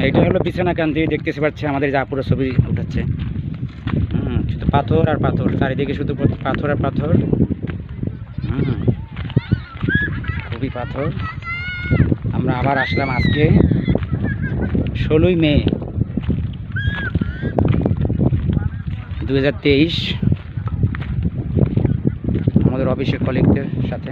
এটা হলো বিছানাকান্দি, দেখতেছি পাচ্ছি আমাদের যে আপুরা ছবি উঠাচ্ছে। শুধু পাথর আর পাথর, চারিদিকে শুধু পাথর আর পাথর। খুবই পাথর। আমরা আবার আসলাম আজকে 16ই মে 2023 আমাদের অফিসের কলিগদের সাথে।